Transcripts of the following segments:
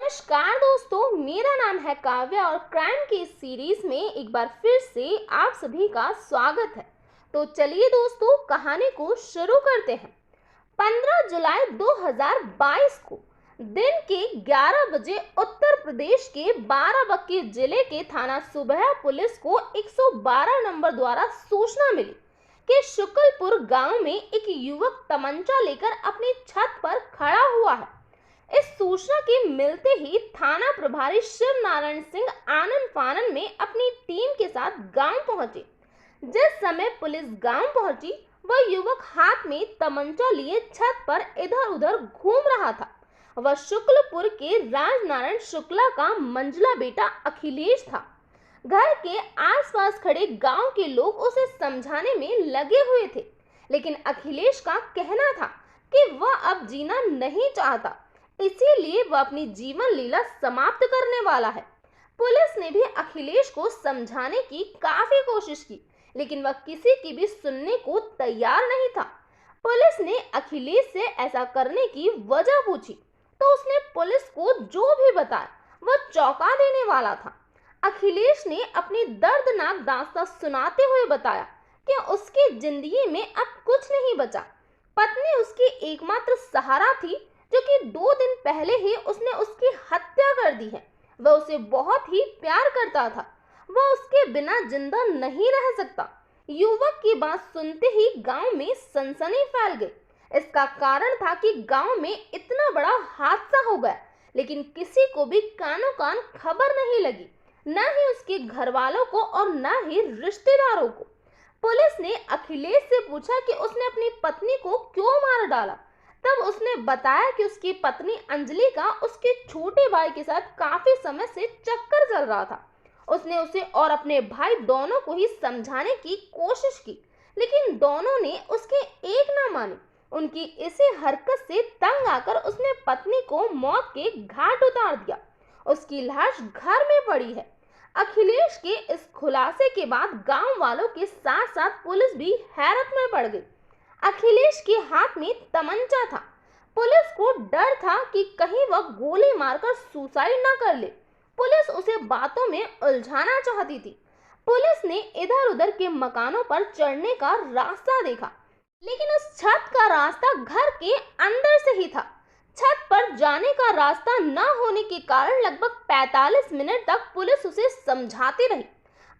नमस्कार दोस्तों, मेरा नाम है काव्या और क्राइम की इस सीरीज में एक बार फिर से आप सभी का स्वागत है। तो चलिए दोस्तों, कहानी को शुरू करते हैं। 15 जुलाई 2022 को दिन के 11 बजे उत्तर प्रदेश के बाराबंकी जिले के थाना सुबह पुलिस को 112 नंबर द्वारा सूचना मिली कि शुक्लपुर गांव में एक युवक तमंचा लेकर अपनी छत पर खड़ा हुआ है। इस सूचना के मिलते ही थाना प्रभारी शिव नारायण सिंह आनन फानन में अपनी टीम के साथ गांव पहुंचे। जिस समय पुलिस गांव पहुंची, वह युवक हाथ में तमंचा लिए छत पर इधर उधर घूम रहा था। वह शुक्लपुर के राजनारायण शुक्ला का मंझला बेटा अखिलेश था। घर के आसपास खड़े गांव के लोग उसे समझाने में लगे हुए थे, लेकिन अखिलेश का कहना था कि वह अब जीना नहीं चाहता, इसीलिए वह अपनी जीवन लीला समाप्त करने वाला है। पुलिस ने भी अखिलेश को समझाने की काफी कोशिश की, लेकिन वह किसी की भी सुनने को तैयार नहीं था। पुलिस ने अखिलेश से ऐसा करने की वजह पूछी तो उसने पुलिस को जो भी बताया वह चौंका देने वाला था। अखिलेश ने अपनी दर्दनाक दास्तां सुनाते हुए बताया कि उसकी जिंदगी में अब कुछ नहीं बचा। पत्नी उसकी एकमात्र सहारा थी, जो कि 2 दिन पहले ही उसने उसकी हत्या कर दी है। वह उसे बहुत ही प्यार करता था, वह उसके बिना जिंदा नहीं रह सकता। युवक की बात सुनते ही गांव में सनसनी फैल गई। इसका कारण था कि गांव में इतना बड़ा हादसा हो गया, लेकिन किसी को भी कानो कान खबर नहीं लगी, न ही उसके घर वालों को और न ही रिश्तेदारों को। पुलिस ने अखिलेश से पूछा कि उसने अपनी पत्नी को क्यों मार डाला। तब उसने बताया कि उसकी पत्नी अंजलि का उसके छोटे भाई के साथ काफी समय से चक्कर चल रहा था। उसने उसे और अपने भाई दोनों को ही समझाने की कोशिश की, लेकिन दोनों ने उसकी एक ना मानी। उनकी इसी हरकत से तंग आकर उसने पत्नी को मौत के घाट उतार दिया। उसकी लाश घर में पड़ी है। अखिलेश के इस खुलासे के बाद गांव वालों के साथ साथ पुलिस भी हैरत में पड़ गई। अखिलेश के हाथ में तमंचा था। पुलिस को डर था कि कहीं वह गोली मारकर सुसाइड न कर ले। पुलिस उसे बातों में उलझाना चाहती थी। पुलिस ने इधर उधर के मकानों पर चढ़ने का रास्ता देखा, लेकिन उस छत का रास्ता घर के अंदर से ही था। छत पर जाने का रास्ता न होने के कारण लगभग 45 मिनट तक पुलिस उसे समझाती रही।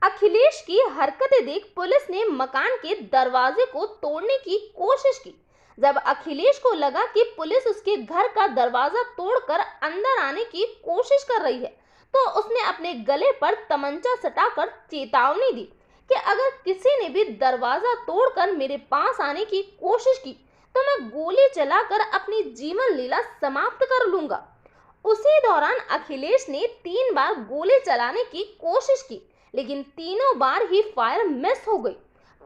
अखिलेश की हरकतें देख पुलिस ने मकान के दरवाजे को तोड़ने की कोशिश की। जब अखिलेश को लगा कि पुलिस उसके घर का दरवाजा तोड़कर अंदर आने की कोशिश कर रही है, तो उसने अपने गले पर तमंचा सटाकर चेतावनी दी कि अगर किसी ने भी दरवाजा तोड़कर मेरे पास आने की कोशिश की तो मैं गोली चलाकर अपनी जीवन लीला समाप्त कर लूंगा। उसी दौरान अखिलेश ने 3 बार गोली चलाने की कोशिश की, लेकिन तीनों बार ही फायर मिस हो गई।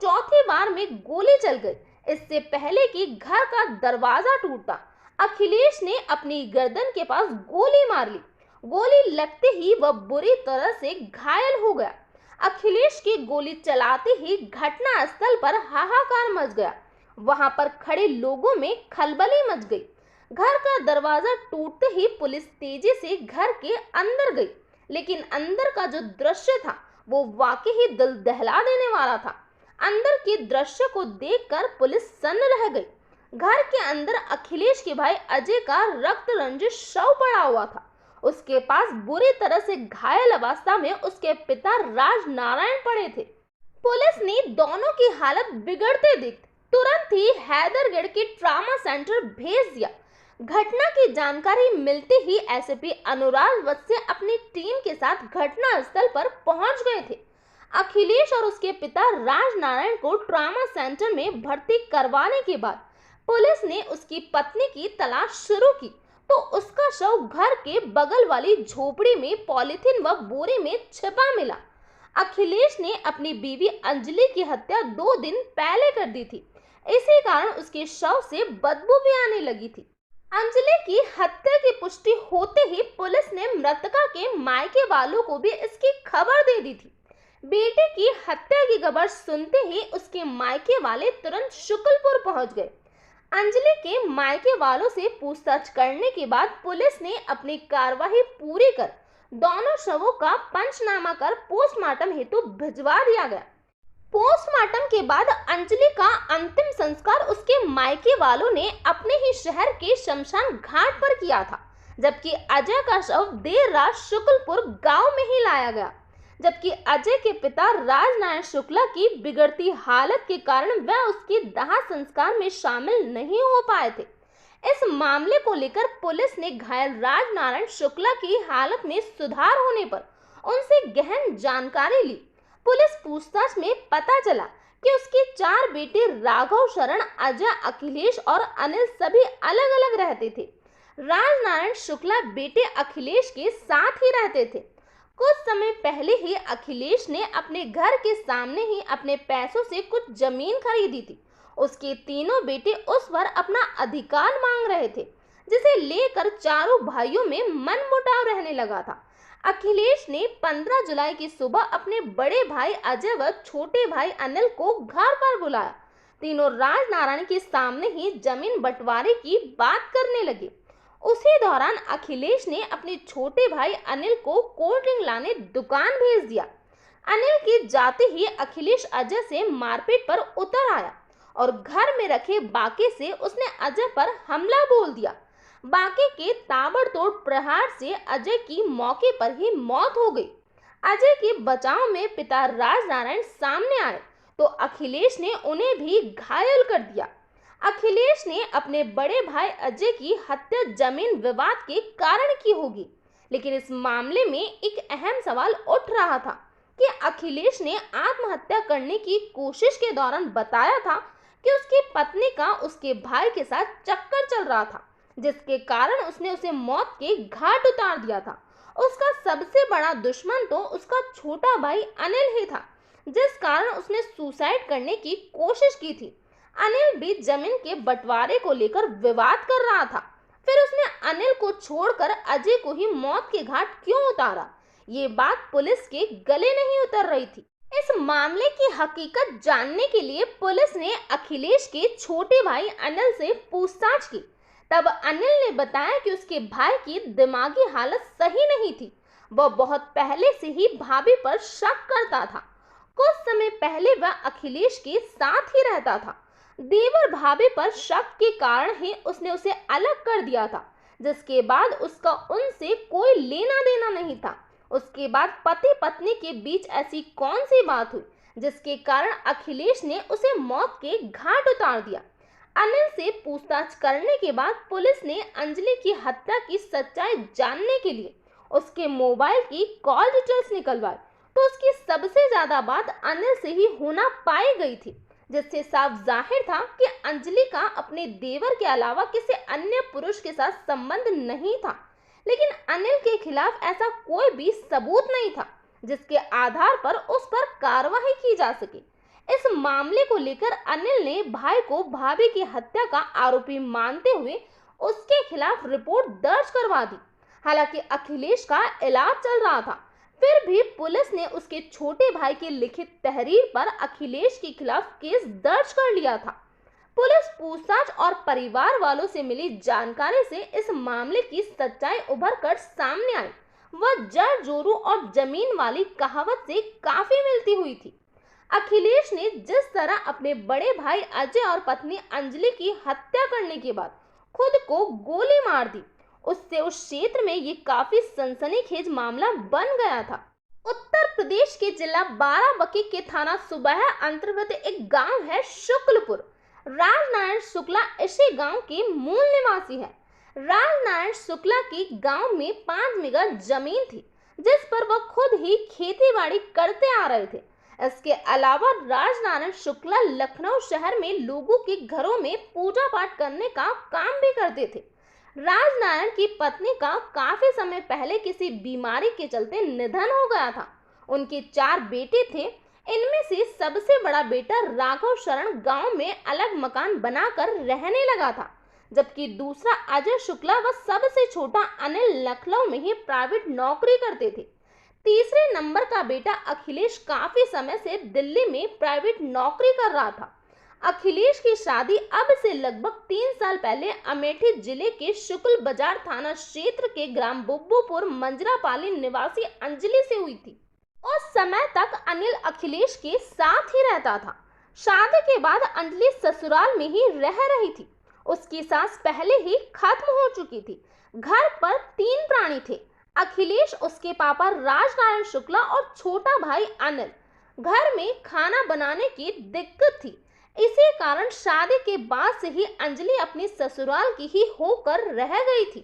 चौथी बार में गोली चल गई। इससे पहले कि घर का दरवाजा टूटता, अखिलेश ने अपनी गर्दन के पास गोली मार ली। गोली लगते ही वह बुरी तरह से घायल हो गया। अखिलेश की गोली चलाते ही घटना स्थल पर हाहाकार मच गया। वहां पर खड़े लोगों में खलबली मच गई। घर का दरवाजा टूटते ही पुलिस तेजी से घर के अंदर गई, लेकिन अंदर का जो दृश्य था वो वाकई ही दिल दहला देने वाला था। अंदर के दृश्य को देखकर पुलिस सन्न रह गई। घर के अंदर अखिलेश के भाई अजय का रक्त रंजित शव पड़ा हुआ था। उसके पास बुरी तरह से घायल अवस्था में उसके पिता राजनारायण पड़े थे। पुलिस ने दोनों की हालत बिगड़ते देख तुरंत ही हैदरगढ़ के ट्रामा सेंटर भेज दिया। घटना की जानकारी मिलते ही एसपी अनुराग वत्स अपनी टीम के साथ घटना स्थल पर पहुंच गए थे। अखिलेश और उसके पिता राजनारायण को ट्रामा सेंटर में भर्ती करवाने के बाद पुलिस ने उसकी पत्नी की तलाश शुरू की, तो उसका शव घर के बगल वाली झोपड़ी में पॉलिथीन व बोरे में छिपा मिला। अखिलेश ने अपनी बीवी अंजलि की हत्या 2 दिन पहले कर दी थी। इसी कारण उसके शव से बदबू भी आने लगी थी। अंजलि की हत्या की पुष्टि होते ही पुलिस ने मृतका के मायके वालों को भी इसकी खबर दे दी थी। बेटे की हत्या की खबर सुनते ही उसके मायके वाले तुरंत शुक्लपुर पहुंच गए। अंजलि के मायके वालों से पूछताछ करने के बाद पुलिस ने अपनी कार्रवाई पूरी कर दोनों शवों का पंचनामा कर पोस्टमार्टम हेतु भिजवा दिया गया। पोस्टमार्टम के बाद अंजलि का अंतिम संस्कार उसके मायके वालों ने अपने ही शहर के शमशान घाट पर किया था, जबकि अजय का शव देर रात शुक्लपुर गांव में ही लाया गया। जबकि अजय के पिता राजनारायण शुक्ला की बिगड़ती हालत के कारण वह उसके दाह संस्कार में शामिल नहीं हो पाए थे। इस मामले को लेकर पुलिस ने घायल राजनारायण शुक्ला की हालत में सुधार होने पर उनसे गहन जानकारी ली। पुलिस पूछताछ में पता चला कि उसके 4 बेटे राघव शरण, अजय, अखिलेश और अनिल सभी अलग अलग रहते थे। राजनारायण शुक्ला बेटे अखिलेश के साथ ही रहते थे। कुछ समय पहले ही अखिलेश ने अपने घर के सामने ही अपने पैसों से कुछ जमीन खरीदी थी। उसके तीनों बेटे उस पर अपना अधिकार मांग रहे थे, जिसे लेकर चारों भाइयों में मनमुटाव रहने लगा था। अखिलेश ने 15 जुलाई की सुबह अपने बड़े भाई अजय व छोटे भाई अनिल को घर पर बुलाया। तीनों राजनारायण के सामने ही जमीन बंटवारे की बात करने लगे। उसी दौरान अखिलेश ने अपने छोटे भाई अनिल को कोल्ड ड्रिंक लाने दुकान भेज दिया। अनिल के जाते ही अखिलेश अजय से मारपीट पर उतर आया और घर में रखे बाके से उसने अजय पर हमला बोल दिया। बाके के ताबड़तोड़ प्रहार से अजय की मौके पर ही मौत हो गई। अजय के बचाव में पिता राजनारायण सामने आए तो अखिलेश ने उन्हें भी घायल कर दिया। अखिलेश ने अपने बड़े भाई अजय की हत्या जमीन विवाद के कारण की होगी, लेकिन इस मामले में एक अहम सवाल उठ रहा था कि अखिलेश ने आत्महत्या करने की कोशिश के दौरान बताया था कि उसकी पत्नी का उसके भाई के साथ चक्कर चल रहा था, जिसके कारण उसने उसे मौत के घाट उतार दिया था। उसका सबसे बड़ा दुश्मन तो उसका छोटा भाई अनिल ही था, जिस कारण उसने सुसाइड करने की कोशिश की थी। अनिल भी जमीन के बंटवारे को लेकर विवाद कर रहा था। फिर उसने अनिल को छोड़कर अजय को ही मौत के घाट क्यों उतारा, ये बात पुलिस के गले नहीं उतर रही थी। इस मामले की हकीकत जानने के लिए पुलिस ने अखिलेश के छोटे भाई अनिल से पूछताछ की। तब अनिल ने बताया कि उसके भाई की दिमागी हालत सही नहीं थी। वह बहुत पहले से ही भाभी पर शक करता था। कुछ समय पहले वह अखिलेश के साथ ही रहता था। देवर भाभी पर शक के कारण ही उसने उसे अलग कर दिया था, जिसके बाद उसका उनसे कोई लेना देना नहीं था। उसके बाद पति पत्नी के बीच ऐसी कौन सी बात हुई जिसके कारण अखिलेश ने उसे मौत के घाट उतार दिया। अनिल से पूछताछ करने के बाद पुलिस ने अंजलि की हत्या की सच्चाई जानने के लिए उसके मोबाइल की कॉल डिटेल्स निकलवाई, तो उसकी सबसे ज्यादा बात अनिल से ही होना पाई गई थी, जिससे साफ जाहिर था कि अंजलि का अपने देवर के अलावा किसी अन्य पुरुष के साथ संबंध नहीं था। लेकिन अनिल के खिलाफ ऐसा कोई भी सबूत नहीं था जिसके आधार पर उस पर कार्रवाई की जा सके। इस मामले को लेकर अनिल ने भाई को भाभी की हत्या का आरोपी मानते हुए उसके खिलाफ रिपोर्ट दर्ज करवा दी। हालांकि अखिलेश का इलाज चल रहा था, फिर भी पुलिस ने उसके छोटे भाई की लिखित तहरीर पर अखिलेश के खिलाफ केस दर्ज कर लिया था। पुलिस पूछताछ और परिवार वालों से मिली जानकारी से इस मामले की सच्चाई उभर कर सामने आई। वह जड़ जोरू और जमीन वाली कहावत से काफी मिलती हुई थी। अखिलेश ने जिस तरह अपने बड़े भाई अजय और पत्नी अंजलि की हत्या करने के बाद खुद को गोली मार दी, उससे उस क्षेत्र में ये काफी सनसनीखेज मामला बन गया था। उत्तर प्रदेश के जिला बाराबंकी के थाना सुबह अंतर्गत एक गांव है शुक्लपुर। राजनारायण शुक्ला इसी गांव के मूल निवासी है। राजनारायण शुक्ला की गांव में 5 बीघा जमीन थी, जिस पर वह खुद ही खेतीबाड़ी करते आ रहे थे। इसके अलावा राजनारायण शुक्ला लखनऊ शहर में लोगों के घरों में पूजा पाठ करने का काम भी करते थे। राजनारायण की पत्नी का काफी समय पहले किसी बीमारी के चलते निधन हो गया था। उनके 4 बेटे थे। इनमें से सबसे बड़ा बेटा राघव शरण गांव में अलग मकान बनाकर रहने लगा था, जबकि दूसरा अजय शुक्ला व सबसे छोटा अनिल लखनऊ में ही प्राइवेट नौकरी करते थे। तीसरे नंबर का बेटा अखिलेश काफी समय से दिल्ली में प्राइवेट नौकरी कर रहा था। अखिलेश की शादी अब से लगभग 3 साल पहले अमेठी जिले के शुक्ल बाजार थाना क्षेत्र के ग्राम बुब्बूपुर मंजरापाली निवासी अंजलि से हुई थी। उस समय तक अनिल अखिलेश के साथ ही रहता था। शादी के बाद अंजलि ससुराल में ही रह रही थी। उसकी सास पहले ही खत्म हो चुकी थी। घर पर 3 प्राणी थे, अखिलेश, उसके पापा राजनारायण शुक्ला और छोटा भाई अनिल। घर में खाना बनाने की दिक्कत थी, इसी कारण शादी के बाद से ही अंजलि अपनी ससुराल की ही होकर रह गई थी।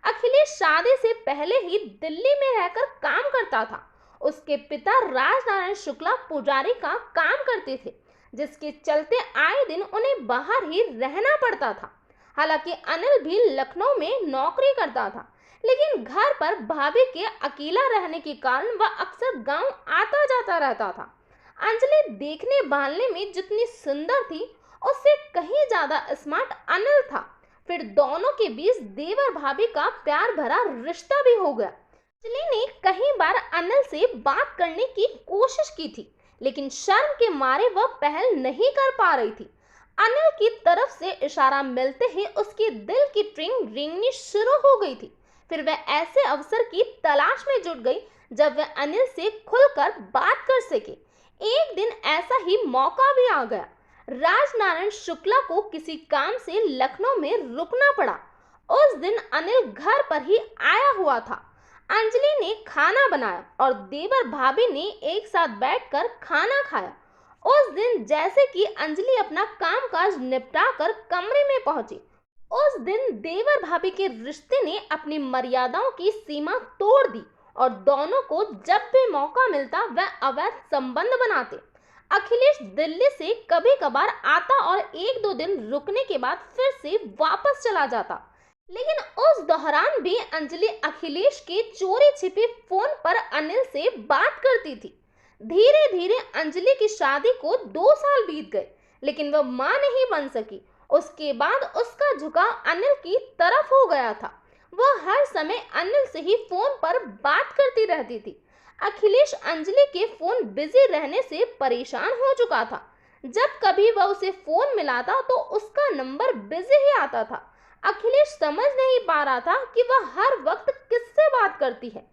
अखिलेश शादी से पहले ही दिल्ली में रहकर काम करता था। उसके पिता राजनारायण शुक्ला पुजारी का काम करते थे, जिसके चलते आए दिन उन्हें बाहर ही रहना पड़ता था। हालांकि अनिल भी लखनऊ में नौकरी करता था, लेकिन घर पर भाभी के अकेला रहने के कारण वह अक्सर गांव आता जाता रहता था। अंजलि देखने भालने में जितनी सुंदर थी, उससे कहीं ज्यादा स्मार्ट अनिल था। फिर दोनों के बीच देवर भाभी का प्यार भरा रिश्ता भी हो गया। अंजलि ने कई बार अनिल से बात करने की कोशिश की थी, लेकिन शर्म के मारे वह पहल नहीं कर पा रही थी। अनिल की तरफ से इशारा मिलते ही उसके दिल की ट्रिंग रेंगनी शुरू हो गई थी। फिर वह ऐसे अवसर की तलाश में जुट गई जब वह अनिल से खुलकर बात कर सके। एक दिन ऐसा ही मौका भी आ गया। राजनारायण शुक्ला को किसी काम से लखनऊ में रुकना पड़ा। उस दिन अनिल घर पर ही आया हुआ था। अंजलि ने खाना बनाया और देवर भाभी ने एक साथ बैठकर खाना खाया। उस दिन जैसे कि अंजलि अपना कामकाज निपटा कर कमरे में पहुंची, उस दिन देवर भाभी के रिश्ते ने अपनी मर्यादाओं की सीमा तोड़ दी और दोनों को जब भी मौका मिलता वह अवैध संबंध बनाते। अखिलेश दिल्ली से कभी कभार आता और 1-2 दिन रुकने के बाद फिर से वापस चला जाता, लेकिन उस दौरान भी अंजलि अखिलेश के चोरी छिपे फोन पर अनिल से बात करती थी। धीरे धीरे अंजलि की शादी को 2 साल बीत गए, लेकिन वह मां नहीं बन सकी। उसके बाद उसका झुकाव अनिल की तरफ हो गया था। वह हर समय अनिल से ही फोन पर बात करती रहती थी। अखिलेश अंजलि के फोन बिजी रहने से परेशान हो चुका था। जब कभी वह उसे फोन मिलाता तो उसका नंबर बिजी ही आता था। अखिलेश समझ नहीं पा रहा था कि वह हर वक्त किससे बात करती है।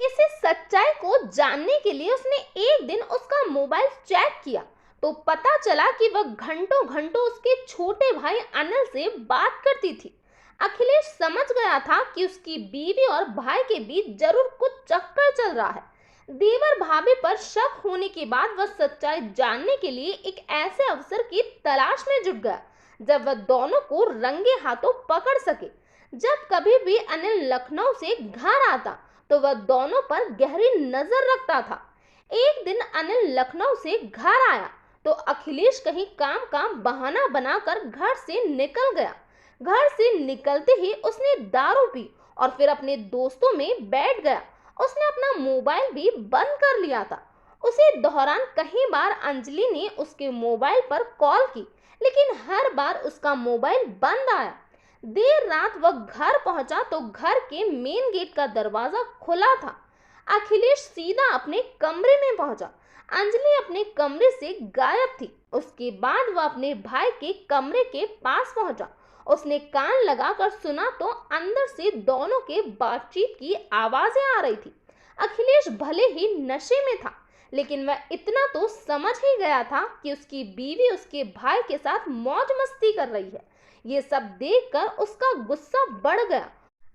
इसी सच्चाई को जानने के लिए उसने एक दिन उसका मोबाइल चेक किया तो पता चला कि वह घंटों घंटों उसके छोटे भाई अनिल से बात करती थी। अखिलेश समझ गया था कि उसकी बीवी और भाई के बीच जरूर कुछ चक्कर चल रहा है। देवर भाभी पर शक होने के बाद वह सच्चाई जानने के लिए एक ऐसे अवसर की तलाश में जुट गया जब वह दोनों को रंगे हाथों पकड़ सके। जब कभी भी अनिल लखनऊ से घर आता तो वह दोनों पर गहरी नजर रखता था। एक दिन अनिल लखनऊ से घर आया तो अखिलेश कहीं काम का बहाना बनाकर घर से निकल गया। घर से निकलते ही उसने दारू पी और फिर अपने दोस्तों में बैठ गया। उसने अपना मोबाइल भी बंद कर लिया था। उसी दौरान कई बार अंजलि ने उसके मोबाइल पर कॉल की, लेकिन हर बार उसका मोबाइल बंद आया। देर रात वह घर पहुंचा तो घर के मेन गेट का दरवाजा खुला था। अखिलेश सीधा अपने कमरे में पहुंचा। अंजलि अपने कमरे से गायब थी। उसके बाद वह अपने भाई के कमरे के पास पहुंचा। उसने कान लगाकर सुना तो अंदर से दोनों के बातचीत की आवाजें आ रही थी। अखिलेश भले ही नशे में था, लेकिन वह इतना तो समझ ही गया था कि उसकी बीवी उसके भाई के साथ मौज मस्ती कर रही है। ये सब देखकर उसका गुस्सा बढ़ गया।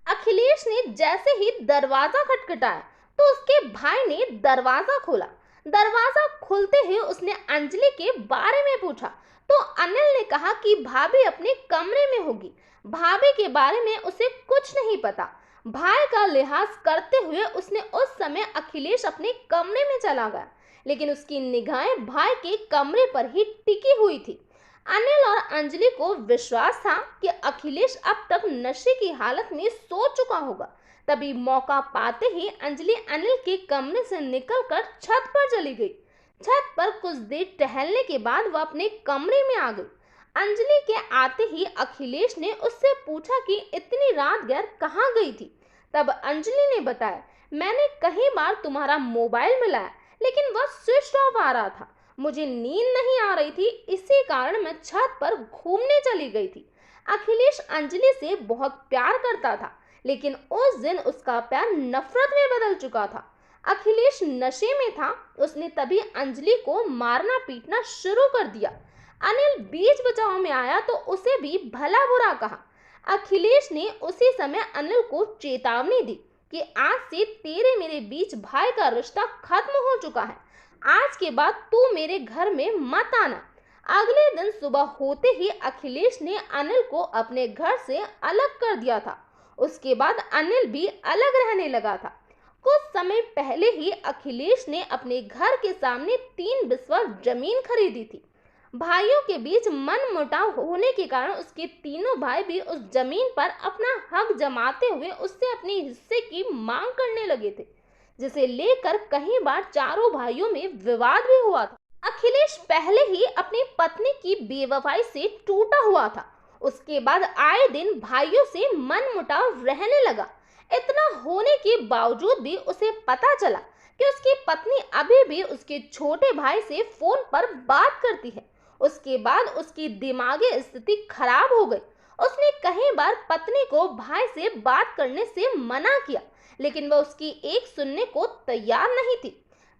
अखिलेश ने जैसे ही दरवाजा खटखटाया तो उसके भाई ने दरवाजा खोला। दरवाजा खुलते ही उसने अंजलि के बारे में पूछा तो अनिल ने कहा कि भाभी अपने कमरे में होगी। भाभी के बारे में उसे कुछ नहीं पता। भाई का लिहाज करते हुए उसने उस समय अखिलेश अपने कमरे में चला गया, लेकिन उसकी निगाहें भाई के कमरे पर ही टिकी हुई थी। अनिल और अंजलि को विश्वास था कि अखिलेश अब तक नशे की हालत में सो चुका होगा। तभी मौका पाते ही अंजलि अनिल के कमरे से निकलकर छत पर चली गई। छत पर कुछ देर टहलने के बाद वह अपने कमरे में आ गई। अंजलि के आते ही अखिलेश ने उससे पूछा कि इतनी रात गैर कहाँ गई थी। तब अंजलि ने बताया, मैंने कई बार तुम्हारा मोबाइल मिलाया, लेकिन वह स्विच ऑफ आ रहा था। मुझे नींद नहीं आ रही थी, इसी कारण मैं छत पर घूमने चली गई थी। अखिलेश अंजलि से बहुत प्यार करता था, लेकिन उस दिन उसका प्यार नफरत में बदल चुका था। अखिलेश नशे में था, उसने तभी अंजलि को मारना पीटना शुरू कर दिया। अनिल बीच बचाव में आया तो उसे भी भला बुरा कहा। अखिलेश ने उसी समय अनिल को चेतावनी दी कि आज से तेरे मेरे बीच भाई का रिश्ता खत्म हो चुका है। आज के बाद तू मेरे घर में मत आना। अगले दिन सुबह होते ही अखिलेश ने अनिल को अपने घर से अलग कर दिया था। उसके बाद अनिल भी अलग रहने लगा था। कुछ समय पहले ही अखिलेश ने अपने घर के सामने 3 बिस्वा जमीन खरीदी थी। भाइयों के बीच मनमुटाव होने के कारण उसके तीनों भाई भी उस जमीन पर अपना हक जमाते हुए उससे अपने हिस्से की मांग करने लगे थे, जिसे लेकर कई बार चारों भाइयों में विवाद भी हुआ था। अखिलेश पहले ही अपनी पत्नी की बेवफाई से टूटा हुआ था। उसके बाद आए दिन भाइयों से मनमुटाव रहने लगा। इतना होने के बावजूद भी उसे पता चला कि उसकी पत्नी अभी भी उसके छोटे भाई से फोन पर बात करती है। उसके बाद उसकी दिमागी स्थिति खराब हो गई। उसने कई बार पत्नी को भाई से बात करने से मना किया, लेकिन वह उसकी एक सुनने को तैयार नहीं थी।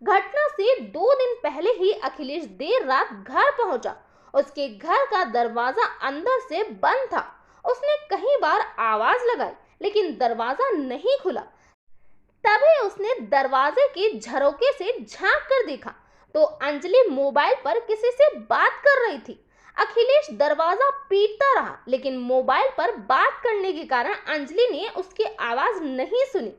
घटना से 2 दिन पहले ही अखिलेश देर रात घर पहुंचा। उसके घर का दरवाजा अंदर से बंद था। उसने कई बार आवाज लगाई, लेकिन दरवाजा नहीं खुला। तभी उसने दरवाजे के झरोके से झांक कर देखा तो अंजलि मोबाइल पर किसी से बात कर रही थी। अखिलेश दरवाजा पीटता रहा, लेकिन मोबाइल पर बात करने के कारण अंजलि ने उसकी आवाज नहीं सुनी।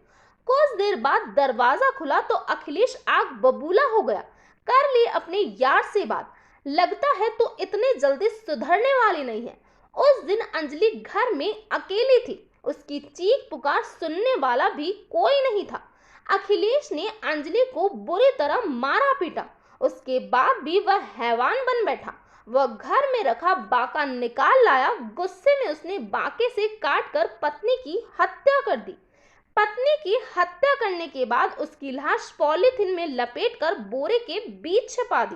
कुछ देर बाद दरवाजा खुला तो अखिलेश आग बबूला हो गया। कर ली अपने यार से बात, लगता है तो इतने जल्दी सुधरने वाली नहीं है। उस दिन अंजलि घर में अकेली थी। उसकी चीख पुकार सुनने वाला भी कोई नहीं था। अखिलेश ने अंजलि को बुरी तरह मारा पीटा। उसके बाद भी वह हैवान बन बैठा। वह घर में रखा बाका निकाल लाया। गुस्से में उसने बाके से काटकर पत्नी की हत्या कर दी। पत्नी की हत्या करने के बाद उसकी लाश पॉलीथिन में लपेटकर बोरे के बीच छिपा दी।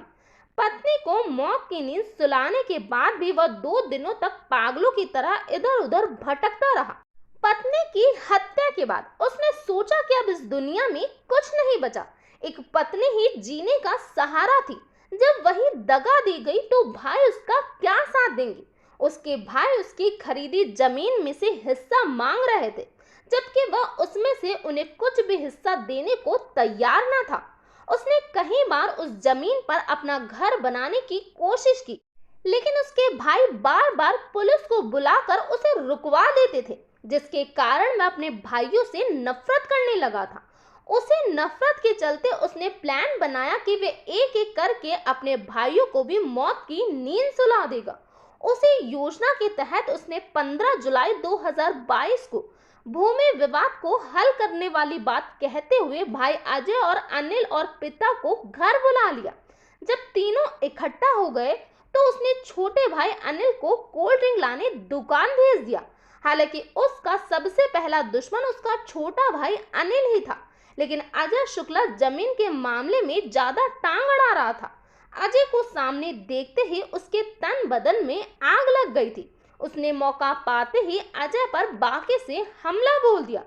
पत्नी को मौत की नींद सुलाने के बाद भी वह 2 दिनों तक पागलों की तरह इधर उधर भटकता रहा। पत्नी की हत्या के बाद उसने सोचा कि अब इस दुनिया में कुछ नहीं बचा। एक पत्नी ही जीने का सहारा थी। जब वही दगा दी गई तो भाई उसका क्या साथ देंगे। उसके भाई उसकी खरीदी जमीन में से हिस्सा मांग रहे थे, जबकि वह उसमें से उन्हें कुछ भी हिस्सा देने को तैयार न था। उसने कई बार उस जमीन पर अपना घर बनाने की कोशिश की, लेकिन उसके भाई बार बार पुलिस को बुलाकर उसे रुकवा देते थे, जिसके कारण वह अपने भाइयों से नफरत करने लगा था। उसी नफरत के चलते उसने प्लान बनाया कि वे एक एक करके अपने भाइयों को भी मौत की नींद सुला देगा। उसी योजना के तहत उसने 15 जुलाई 2022 को भूमि विवाद को हल करने वाली बात कहते हुए भाई अजय और अनिल और पिता को घर बुला लिया। जब तीनों इकट्ठा हो गए तो उसने छोटे भाई अनिल को कोल्ड ड्रिंक लाने दुकान भेज दिया। हालांकि उसका सबसे पहला दुश्मन उसका छोटा भाई अनिल ही था, लेकिन अजय शुक्ला जमीन के मामले में ज्यादा टांग अड़ा रहा था। अजय को सामने देखते ही उसके तन बदन में आग लग गई थी। उसने मौका पाते ही अजय पर बाके से हमला बोल दिया।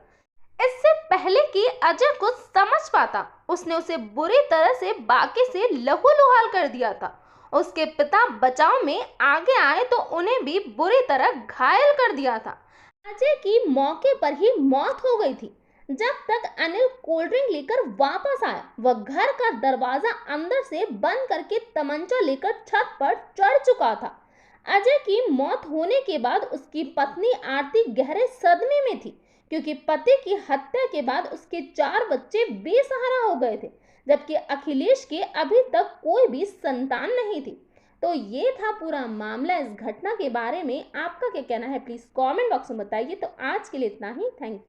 इससे पहले कि अजय कुछ समझ पाता, उसने उसे बुरी तरह से बाके से लहूलुहाल कर दिया था। उसके पिता बचाव में आगे आए तो उन्हें भी बुरी तरह घायल कर दिया था। अजय की मौके पर ही मौत हो गई थी। जब तक अनिल कोल्ड ड्रिंक लेकर वापस आया, वह घर का दरवाजा अंदर से बंद करके तमंचा लेकर छत पर चढ़ चुका था। अजय की मौत होने के बाद उसकी पत्नी आरती गहरे सदमे में थी, क्योंकि पति की हत्या के बाद उसके 4 बच्चे बेसहारा हो गए थे, जबकि अखिलेश के अभी तक कोई भी संतान नहीं थी। तो ये था पूरा मामला। इस घटना के बारे में आपका क्या कहना है, प्लीज कमेंट बॉक्स में बताइए। तो आज के लिए इतना ही। Thank you.